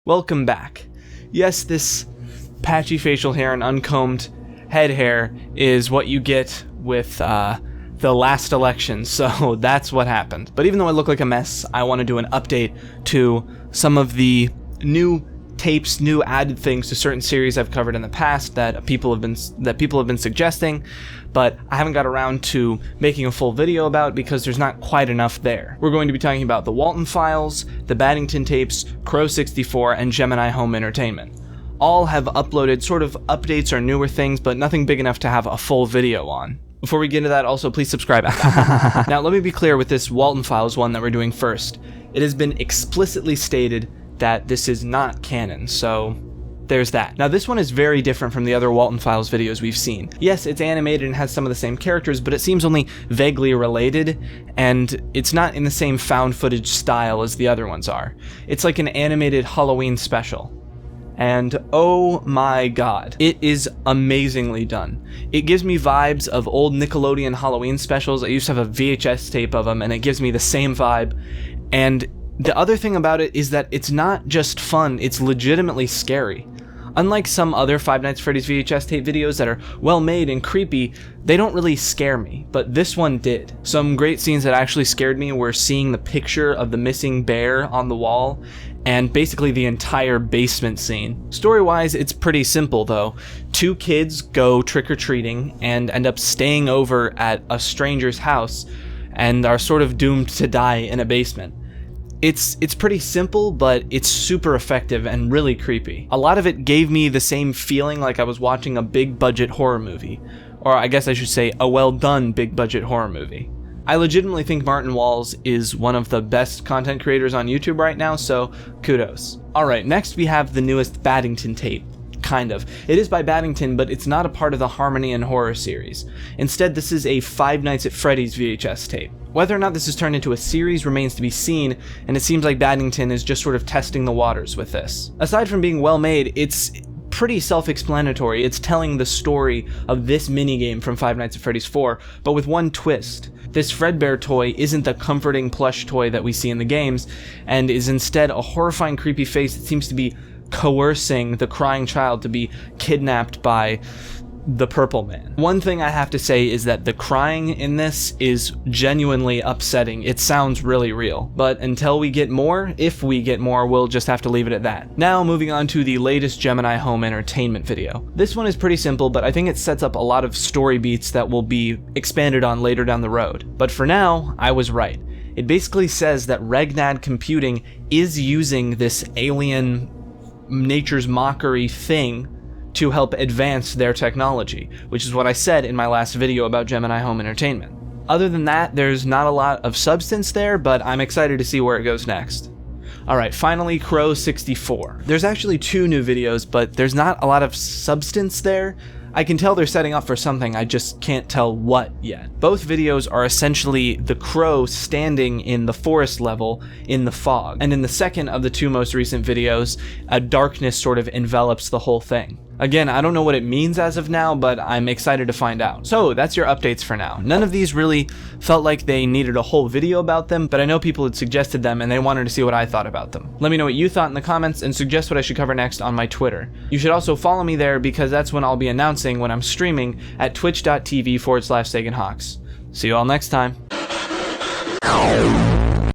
Welcome back. Yes, this patchy facial hair and uncombed head hair is what you get with the last election, so that's what happened. But even though I look like a mess, I want to do an update to some of the new tapes, new added things to certain series I've covered in the past that people have been suggesting, but I haven't got around to making a full video about because there's not quite enough there. We're going to be talking about the Walten Files, the Battington tapes, Crow 64, and Gemini Home Entertainment. All have uploaded sort of updates or newer things, but nothing big enough to have a full video on. Before we get into that, also please subscribe. Now let me be clear with this Walten Files one that we're doing first. It has been explicitly stated that this is not canon, so there's that. Now this one is very different from the other Walten Files videos we've seen. Yes, it's animated and has some of the same characters, but it seems only vaguely related, and it's not in the same found footage style as the other ones are. It's like an animated Halloween special. And oh my god, it is amazingly done. It gives me vibes of old Nickelodeon Halloween specials. I used to have a VHS tape of them, and it gives me the same vibe. And the other thing about it is that it's not just fun, it's legitimately scary. Unlike some other Five Nights at Freddy's VHS tape videos that are well made and creepy, they don't really scare me, but this one did. Some great scenes that actually scared me were seeing the picture of the missing bear on the wall, and basically the entire basement scene. Story-wise, it's pretty simple though. Two kids go trick-or-treating and end up staying over at a stranger's house and are sort of doomed to die in a basement. It's pretty simple, but it's super effective and really creepy. A lot of it gave me the same feeling like I was watching a big budget horror movie. Or I guess I should say a well done big budget horror movie. I legitimately think Martin Walls is one of the best content creators on YouTube right now, so kudos. Alright, next we have the newest Battington tape. Kind of. It is by Battington, but it's not a part of the Harmony and Horror series. Instead, this is a Five Nights at Freddy's VHS tape. Whether or not this is turned into a series remains to be seen, and it seems like Battington is just sort of testing the waters with this. Aside from being well made, it's pretty self-explanatory. It's telling the story of this minigame from Five Nights at Freddy's 4, but with one twist. This Fredbear toy isn't the comforting plush toy that we see in the games, and is instead a horrifying creepy face that seems to be coercing the crying child to be kidnapped by the Purple Man. One thing I have to say is that the crying in this is genuinely upsetting. It sounds really real. But until we get more, if we get more, we'll just have to leave it at that. Now moving on to the latest Gemini Home Entertainment video. This one is pretty simple, but I think it sets up a lot of story beats that will be expanded on later down the road. But for now, I was right. It basically says that Regnad Computing is using this alien nature's mockery thing to help advance their technology, which is what I said in my last video about Gemini Home Entertainment. Other than that, there's not a lot of substance there, but I'm excited to see where it goes next. Alright, finally Crow 64. There's actually two new videos, but there's not a lot of substance there. I can tell they're setting up for something, I just can't tell what yet. Both videos are essentially the crow standing in the forest level in the fog, and in the second of the two most recent videos, a darkness sort of envelops the whole thing. Again, I don't know what it means as of now, but I'm excited to find out. So that's your updates for now. None of these really felt like they needed a whole video about them, but I know people had suggested them and they wanted to see what I thought about them. Let me know what you thought in the comments and suggest what I should cover next on my Twitter. You should also follow me there because that's when I'll be announcing when I'm streaming at twitch.tv/SaganHawks. See you all next time.